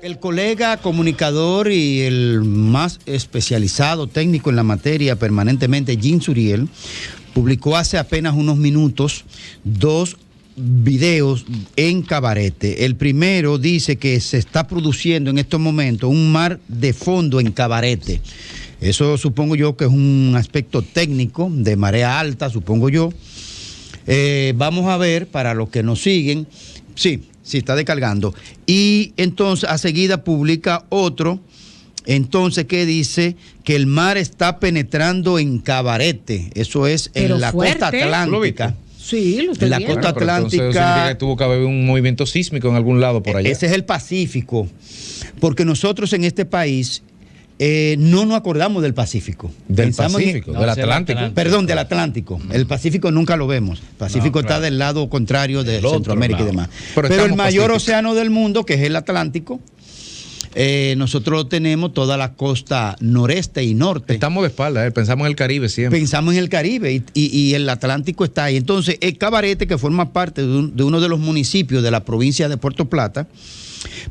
El colega comunicador y el más especializado técnico en la materia permanentemente, Jean Suriel, publicó hace apenas unos minutos 2 videos en Cabarete. El primero dice que se está produciendo en estos momentos un mar de fondo en Cabarete. Eso supongo yo que es un aspecto técnico de marea alta, supongo yo. Vamos a ver, para los que nos siguen, sí, está descargando. Y entonces a seguida publica otro, entonces, que dice que el mar está penetrando en Cabarete. Eso es en la costa atlántica. Sí, lo estoy en la viendo. costa atlántica. Entonces, eso significa que tuvo que haber un movimiento sísmico en algún lado por allá. Ese es el Pacífico. Porque nosotros en este país no nos acordamos del Pacífico. Del Pacífico, del Atlántico. Perdón, del Atlántico. El Pacífico nunca lo vemos. El Pacífico está del lado contrario de Centroamérica y demás. Pero el mayor océano del mundo, que es el Atlántico, nosotros tenemos toda la costa noreste y norte. Estamos de espalda, pensamos en el Caribe siempre. Pensamos en el Caribe y el Atlántico está ahí. Entonces, el Cabarete, que forma parte de uno de los municipios de la provincia de Puerto Plata,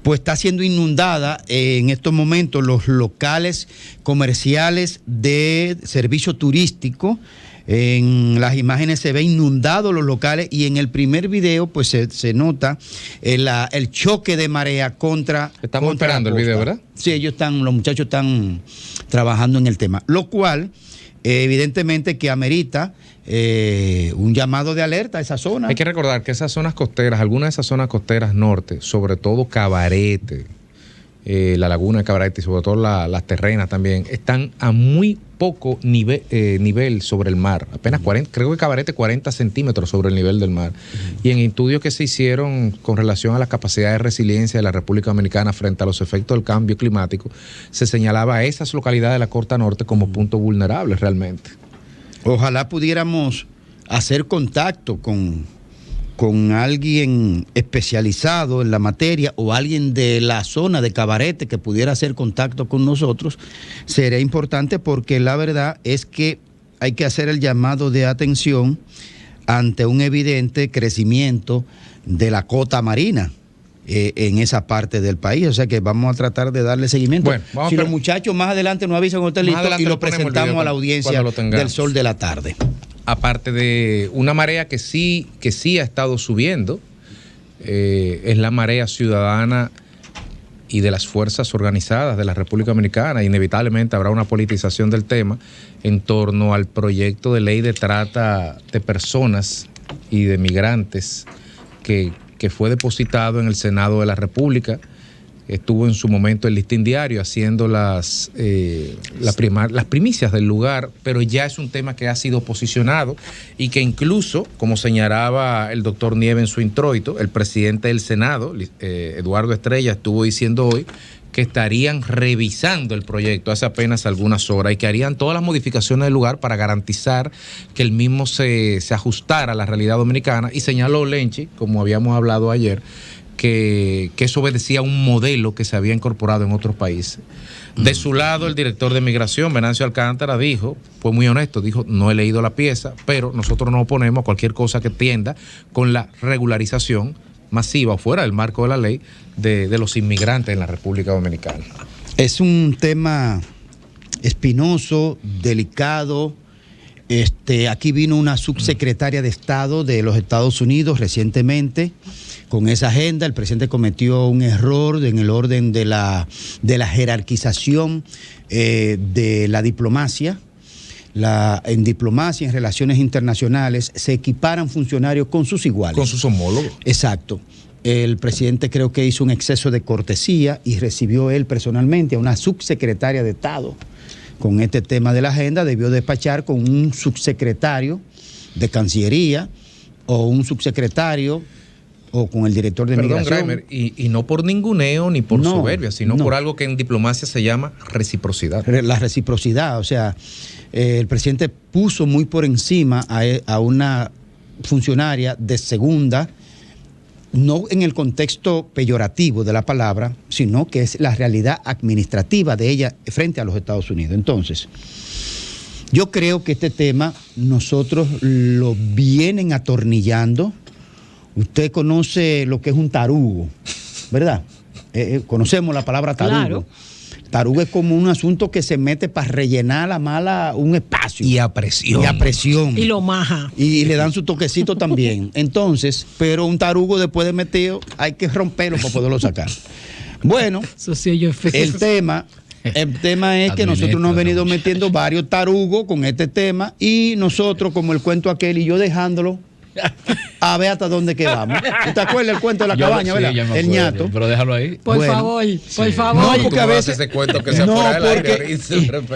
pues está siendo inundada en estos momentos los locales comerciales de servicio turístico. En las imágenes se ve inundado los locales y en el primer video pues se nota el choque de marea contra. Estamos esperando el video, ¿verdad? Sí, los muchachos están trabajando en el tema, lo cual evidentemente que amerita un llamado de alerta a esa zona. Hay que recordar que esas zonas costeras, algunas de esas zonas costeras norte, sobre todo Cabarete, la laguna de Cabarete y sobre todo las terrenas también, están a muy poco nivel sobre el mar, apenas 40, creo que Cabarete 40 centímetros sobre el nivel del mar. Y en estudios que se hicieron con relación a la capacidad de resiliencia de la República Dominicana frente a los efectos del cambio climático, se señalaba a esas localidades de la costa norte como puntos vulnerables realmente. Ojalá pudiéramos hacer contacto con alguien especializado en la materia o alguien de la zona de Cabarete que pudiera hacer contacto con nosotros. Sería importante porque la verdad es que hay que hacer el llamado de atención ante un evidente crecimiento de la cota marina en esa parte del país. O sea que vamos a tratar de darle seguimiento. Bueno, si los muchachos más adelante nos avisan, usted listo, y lo presentamos a la audiencia del Sol de la Tarde. Aparte de una marea que sí ha estado subiendo, es la marea ciudadana y de las fuerzas organizadas de la República Dominicana. Inevitablemente habrá una politización del tema en torno al proyecto de ley de trata de personas y de migrantes que fue depositado en el Senado de la República. Estuvo en su momento el Listín Diario haciendo las primicias del lugar, pero ya es un tema que ha sido posicionado y que incluso, como señalaba el doctor Nieves en su introito, el presidente del Senado, Eduardo Estrella, estuvo diciendo hoy que estarían revisando el proyecto hace apenas algunas horas y que harían todas las modificaciones del lugar para garantizar que el mismo se ajustara a la realidad dominicana. Y señaló Lenchi, como habíamos hablado ayer, que eso obedecía a un modelo que se había incorporado en otros países. De su lado, el director de Migración, Venancio Alcántara, fue muy honesto, dijo, no he leído la pieza, pero nosotros nos oponemos a cualquier cosa que tienda con la regularización masiva o fuera del marco de la ley de los inmigrantes en la República Dominicana. Es un tema espinoso, delicado. Aquí vino una subsecretaria de Estado de los Estados Unidos recientemente con esa agenda. El presidente cometió un error en el orden de la jerarquización de la diplomacia. En diplomacia, en relaciones internacionales, se equiparan funcionarios con sus iguales. Con sus homólogos. Exacto. El presidente creo que hizo un exceso de cortesía y recibió él personalmente a una subsecretaria de Estado con este tema de la agenda. Debió despachar con un subsecretario de Cancillería o un subsecretario o con el director de Migración. Grimer, y no por ninguneo ni por soberbia, sino por algo que en diplomacia se llama reciprocidad. La reciprocidad, o sea, el presidente puso muy por encima a una funcionaria de segunda, no en el contexto peyorativo de la palabra, sino que es la realidad administrativa de ella frente a los Estados Unidos. Entonces, Yo creo que este tema nosotros lo vienen atornillando. Usted conoce lo que es un tarugo, ¿verdad? Conocemos la palabra tarugo. Claro. Tarugo es como un asunto que se mete para rellenar la mala un espacio. Y a presión. Y a presión. Y lo maja. Y le dan su toquecito también. Entonces, pero un tarugo después de metido hay que romperlo para poderlo sacar. Bueno, el tema es que nosotros nos hemos venido metiendo varios tarugos con este tema y nosotros, como el cuento aquel y yo dejándolo, a ver hasta dónde quedamos. ¿Te acuerdas el cuento de la cabaña, verdad? El ñato. Pero déjalo ahí. Por favor. No, porque a veces ese cuento que se fuera del aire.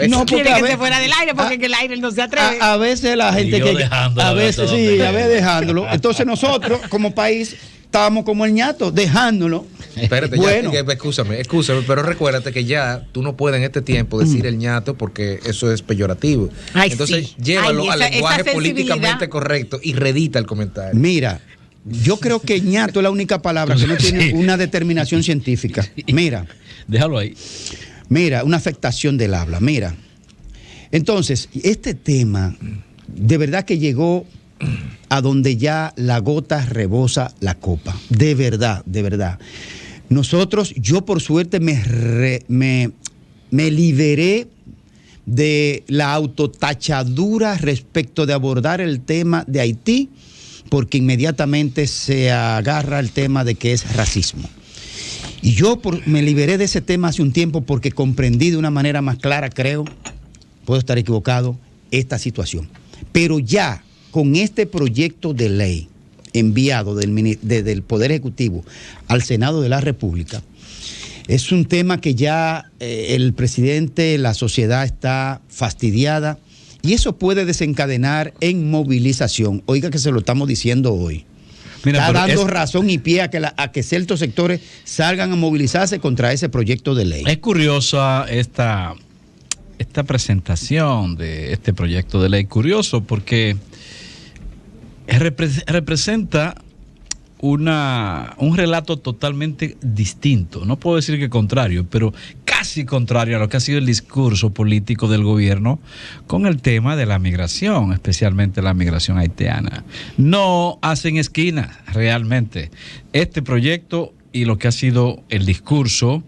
No, porque quiere que se fuera del aire porque el aire no se atreve. A veces la gente que a veces sí, a veces dejándolo. Entonces nosotros como país estábamos como el ñato, dejándolo. Espérate, bueno. Escúchame, pero recuérdate que ya tú no puedes en este tiempo decir el ñato porque eso es peyorativo. Ay, entonces, llévalo al lenguaje políticamente correcto y redita el comentario. Mira, yo creo que ñato es la única palabra que no tiene una determinación científica. Mira. Déjalo ahí. Mira, una afectación del habla. Mira. Entonces, este tema de verdad que llegó a donde ya la gota rebosa la copa. De verdad, de verdad. Nosotros, yo por suerte me liberé de la autotachadura respecto de abordar el tema de Haití, porque inmediatamente se agarra el tema de que es racismo. Y yo me liberé de ese tema hace un tiempo porque comprendí de una manera más clara, creo, puedo estar equivocado, esta situación. Pero ya con este proyecto de ley enviado desde el Poder Ejecutivo al Senado de la República, es un tema que ya el presidente, la sociedad está fastidiada y eso puede desencadenar en movilización. Oiga que se lo estamos diciendo hoy. Mira, está dando razón y pie a que ciertos sectores salgan a movilizarse contra ese proyecto de ley. Es curiosa esta presentación de este proyecto de ley. Curioso porque representa un relato totalmente distinto. No puedo decir que contrario, pero casi contrario a lo que ha sido el discurso político del gobierno con el tema de la migración, especialmente la migración haitiana. No hacen esquina realmente este proyecto y lo que ha sido el discurso,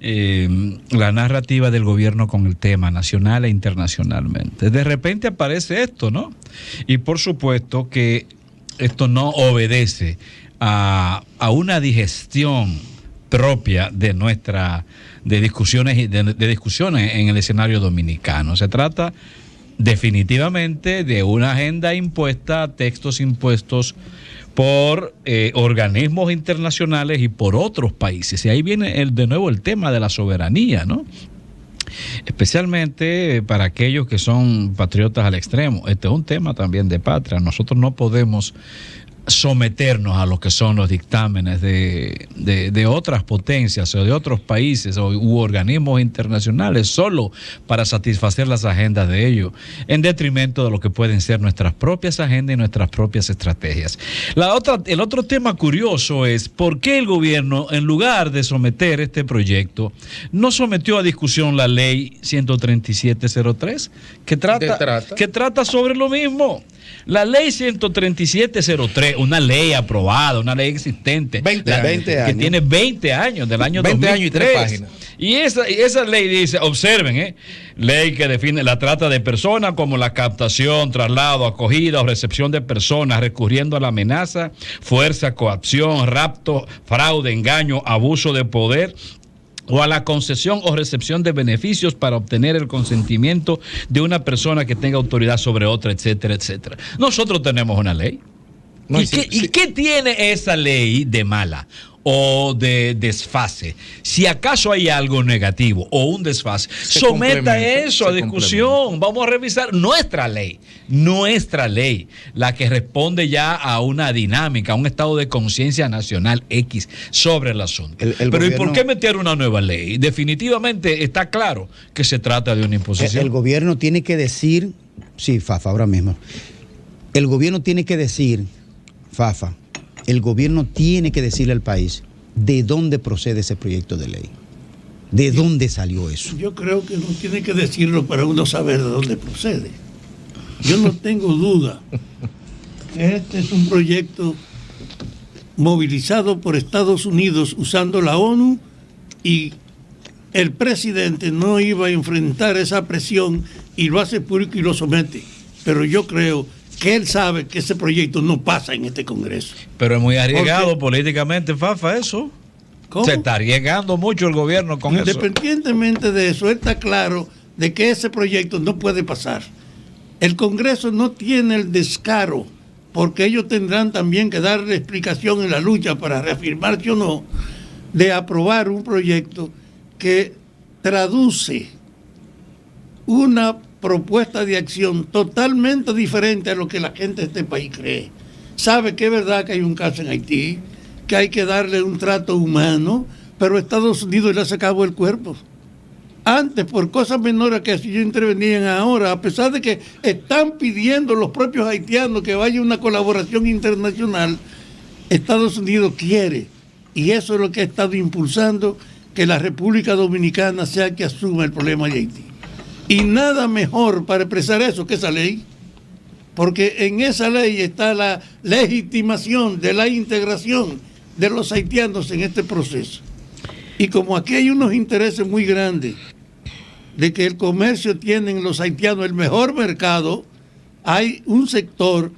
la narrativa del gobierno con el tema nacional e internacionalmente. De repente aparece esto, ¿no? Y por supuesto que esto no obedece a una digestión propia de discusiones en el escenario dominicano. Se trata definitivamente de una agenda impuesta, textos impuestos por organismos internacionales y por otros países. Y ahí viene de nuevo el tema de la soberanía, ¿no? Especialmente para aquellos que son patriotas al extremo. Este es un tema también de patria. Nosotros no podemos someternos a lo que son los dictámenes de otras potencias o de otros países u organismos internacionales solo para satisfacer las agendas de ellos, en detrimento de lo que pueden ser nuestras propias agendas y nuestras propias estrategias. El otro tema curioso es por qué el gobierno, en lugar de someter este proyecto, no sometió a discusión la ley 13703 que trata sobre lo mismo. La ley 13703, una ley aprobada, una ley existente, 20 años. Que tiene 20 años, del año 20 2003. años y 3 páginas. Y esa ley dice, observen, ley que define la trata de personas como la captación, traslado, acogida o recepción de personas recurriendo a la amenaza, fuerza, coacción, rapto, fraude, engaño, abuso de poder o a la concesión o recepción de beneficios para obtener el consentimiento de una persona que tenga autoridad sobre otra, etcétera, etcétera. Nosotros tenemos una ley. ¿Y qué tiene esa ley de mala o de desfase? Si acaso hay algo negativo o un desfase, someta eso a discusión. Vamos a revisar nuestra ley, la que responde ya a una dinámica, a un estado de conciencia nacional X sobre el asunto. Pero gobierno, ¿y por qué meter una nueva ley? Definitivamente está claro que se trata de una imposición. El gobierno tiene que decir, sí, Fafa, ahora mismo. El gobierno tiene que decir, Fafa, el gobierno tiene que decirle al país de dónde procede ese proyecto de ley. ¿De dónde salió eso? Yo creo que no tiene que decirlo para uno saber de dónde procede. Yo no tengo duda que este es un proyecto movilizado por Estados Unidos usando la ONU, y el presidente no iba a enfrentar esa presión y lo hace público y lo somete. Pero yo creo que él sabe que ese proyecto no pasa en este Congreso. Pero es muy arriesgado políticamente, Fafa, eso. ¿Cómo? Se está arriesgando mucho el gobierno con eso. Independientemente de eso, él está claro de que ese proyecto no puede pasar. El Congreso no tiene el descaro, porque ellos tendrán también que darle explicación en la lucha para reafirmarse o no, de aprobar un proyecto que traduce una propuesta de acción totalmente diferente a lo que la gente de este país cree. Sabe que es verdad que hay un caso en Haití, que hay que darle un trato humano, pero Estados Unidos le ha sacado el cuerpo. Antes, por cosas menores que si ellos intervenían ahora, a pesar de que están pidiendo los propios haitianos que vaya una colaboración internacional, Estados Unidos quiere, y eso es lo que ha estado impulsando, que la República Dominicana sea que asuma el problema de Haití. Y nada mejor para expresar eso que esa ley, porque en esa ley está la legitimación de la integración de los haitianos en este proceso. Y como aquí hay unos intereses muy grandes de que el comercio tienen los haitianos el mejor mercado, hay un sector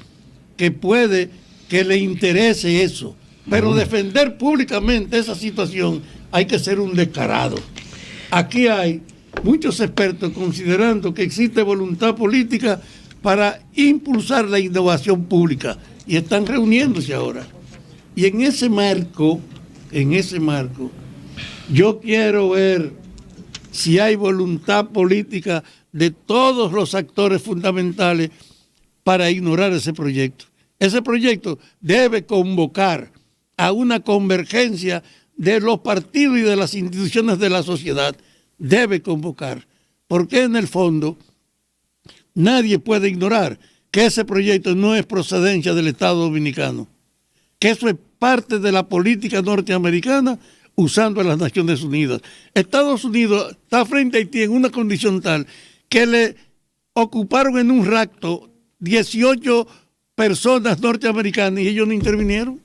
que puede que le interese eso. Pero defender públicamente esa situación hay que ser un descarado. Aquí hay muchos expertos considerando que existe voluntad política para impulsar la innovación pública y están reuniéndose ahora. Y en ese marco, yo quiero ver si hay voluntad política de todos los actores fundamentales para ignorar ese proyecto. Ese proyecto debe convocar a una convergencia de los partidos y de las instituciones de la sociedad. Debe convocar, porque en el fondo nadie puede ignorar que ese proyecto no es procedencia del Estado Dominicano, que eso es parte de la política norteamericana usando a las Naciones Unidas. Estados Unidos está frente a Haití en una condición tal que le ocuparon en un rapto 18 personas norteamericanas y ellos no intervinieron.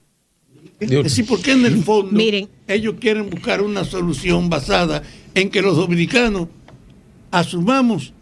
Es decir, porque en el fondo ellos quieren buscar una solución basada en que los dominicanos asumamos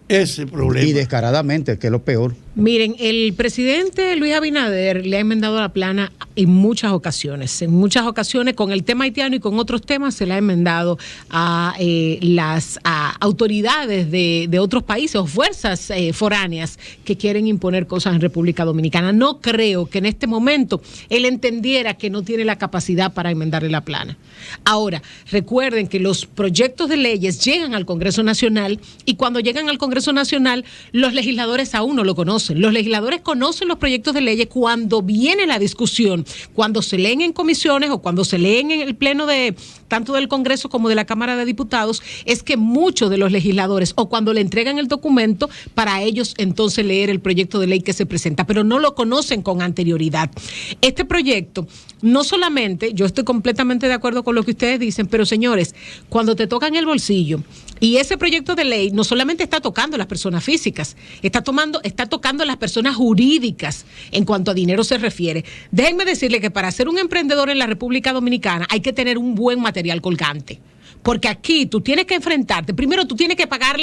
ese problema. Y descaradamente, que es lo peor. Miren, el presidente Luis Abinader le ha enmendado la plana en muchas ocasiones. En muchas ocasiones con el tema haitiano y con otros temas se le ha enmendado a las autoridades de otros países o fuerzas foráneas que quieren imponer cosas en República Dominicana. No creo que en este momento él entendiera que no tiene la capacidad para enmendarle la plana. Ahora, recuerden que los proyectos de leyes llegan al Congreso Nacional y cuando llegan al Congreso Nacional los legisladores aún no lo conocen. Los legisladores conocen los proyectos de leyes cuando viene la discusión, cuando se leen en comisiones o cuando se leen en el pleno de tanto del Congreso como de la Cámara de Diputados, es que muchos de los legisladores o cuando le entregan el documento para ellos entonces leer el proyecto de ley que se presenta, pero no lo conocen con anterioridad. Este proyecto, no solamente, yo estoy completamente de acuerdo con lo que ustedes dicen, pero señores, cuando te tocan el bolsillo y ese proyecto de ley no solamente está tocando a las personas físicas, está tocando a las personas jurídicas en cuanto a dinero se refiere. Déjenme decirle que para ser un emprendedor en la República Dominicana hay que tener un buen material colgante. Porque aquí tú tienes que enfrentarte, primero tú tienes que pagar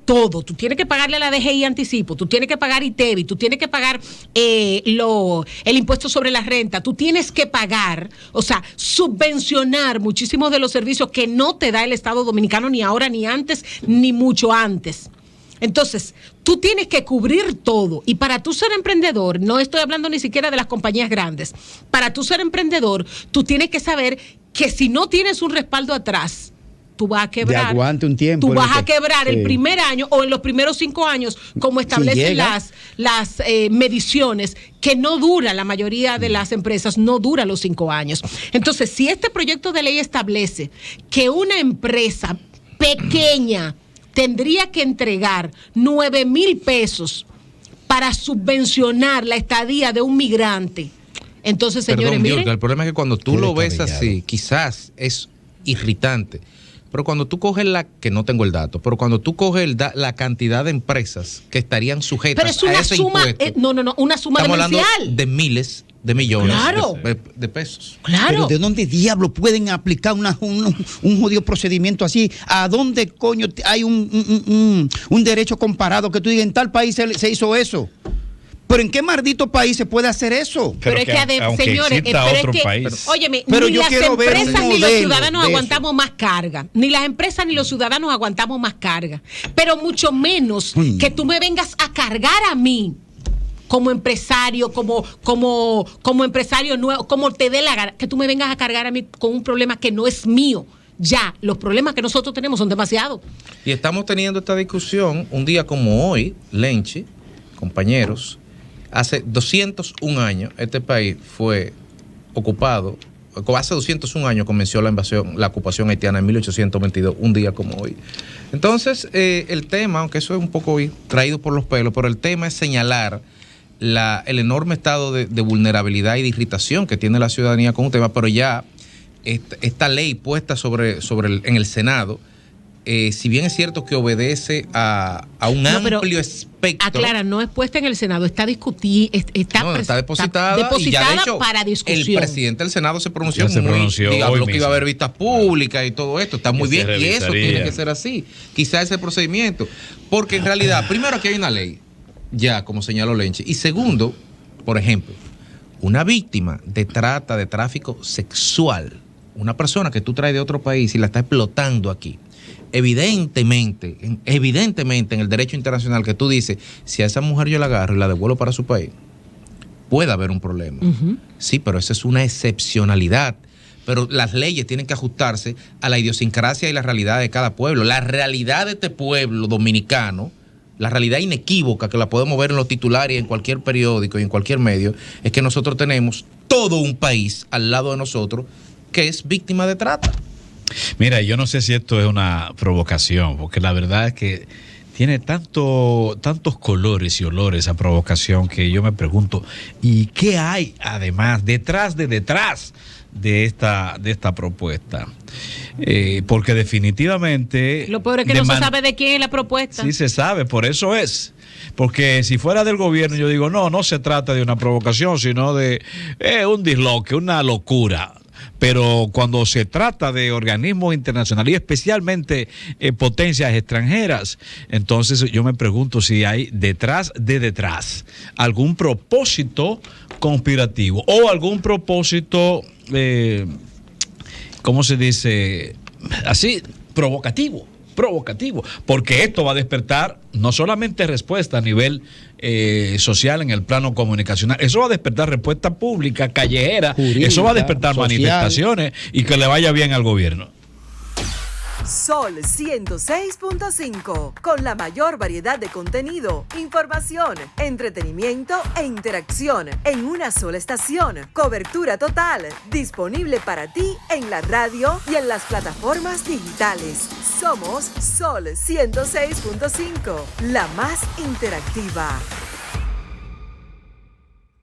todo, tú tienes que pagarle a la DGI anticipo, tú tienes que pagar ITEVI, tú tienes que pagar el impuesto sobre la renta, tú tienes que pagar, o sea, subvencionar muchísimos de los servicios que no te da el Estado Dominicano ni ahora, ni antes, ni mucho antes. Entonces, tú tienes que cubrir todo. Y para tú ser emprendedor, no estoy hablando ni siquiera de las compañías grandes, para tú ser emprendedor, tú tienes que saber que si no tienes un respaldo atrás, tú vas a quebrar. De aguante un tiempo. Tú vas a quebrar el primer año o en los primeros 5 años, como establecen las mediciones, que no dura, la mayoría de las empresas no dura los 5 años. Entonces, si este proyecto de ley establece que una empresa pequeña tendría que entregar 9,000 pesos para subvencionar la estadía de un migrante. Entonces, señores, perdón, miren. Dios, el problema es que cuando tú lo ves así, quizás es irritante. Pero cuando tú coges que no tengo el dato, pero cuando tú coges la cantidad de empresas que estarían sujetas pero es una a ese suma, impuesto, una suma estamos demencial. hablando de miles de millones Claro. de pesos. Claro. Pero ¿de dónde diablo pueden aplicar un jodido procedimiento así? ¿A dónde coño hay un derecho comparado que tú digas en tal país se hizo eso? ¿Pero en qué maldito país se puede hacer eso? Pero es que, aunque señores, exista pero otro es que, país. óyeme, Pero ni yo las quiero ver un empresas ni los modelo ciudadanos de aguantamos más carga. Ni las empresas ni los ciudadanos aguantamos más carga. Pero mucho menos que tú me vengas a cargar a mí como empresario, como empresario nuevo, como te dé la gana, que tú me vengas a cargar a mí con un problema que no es mío. Ya, los problemas que nosotros tenemos son demasiados. Y estamos teniendo esta discusión un día como hoy, Lenchi, compañeros. Hace 201 años este país fue ocupado, hace 201 años comenzó la ocupación haitiana en 1822, un día como hoy. Entonces, el tema, aunque eso es un poco traído por los pelos, pero el tema es señalar el enorme estado de vulnerabilidad y de irritación que tiene la ciudadanía con un tema, pero ya esta ley puesta en el Senado, si bien es cierto que obedece a un amplio espectro. Aclara, no es puesta en el Senado, está discutida, está depositada y ya de hecho para discusión. el presidente del Senado se pronunció, habló que iba a haber vistas públicas y todo esto, está muy bien y eso tiene que ser así, quizá ese procedimiento, porque en realidad, primero aquí hay una ley, ya como señaló Lenchi, y segundo, por ejemplo, una víctima de trata, de tráfico sexual, una persona que tú traes de otro país y la está explotando aquí, evidentemente en el derecho internacional que tú dices, si a esa mujer yo la agarro y la devuelvo para su país, puede haber un problema. Sí, pero esa es una excepcionalidad. Pero las leyes tienen que ajustarse a la idiosincrasia y la realidad de cada pueblo. La realidad de este pueblo dominicano, la realidad inequívoca que la podemos ver en los titulares, en cualquier periódico y en cualquier medio, es que nosotros tenemos todo un país al lado de nosotros que es víctima de trata. Mira, yo no sé si esto es una provocación, porque la verdad es que tiene tantos colores y olores a provocación que yo me pregunto, ¿y qué hay además detrás de esta propuesta? Porque definitivamente... Lo peor es que no se sabe de quién es la propuesta. Sí se sabe, por eso es. Porque si fuera del gobierno, yo digo, no se trata de una provocación, sino de un disloque, una locura. Pero cuando se trata de organismos internacionales y especialmente potencias extranjeras, entonces yo me pregunto si hay detrás algún propósito conspirativo o algún propósito, ¿cómo se dice? Así, provocativo, porque esto va a despertar no solamente respuesta a nivel social en el plano comunicacional, eso va a despertar respuesta pública, callejera, jurídica, eso va a despertar social, manifestaciones y que le vaya bien al gobierno. Sol 106.5, con la mayor variedad de contenido, información, entretenimiento e interacción en una sola estación. Cobertura total, disponible para ti en la radio y en las plataformas digitales. Somos Sol 106.5, la más interactiva.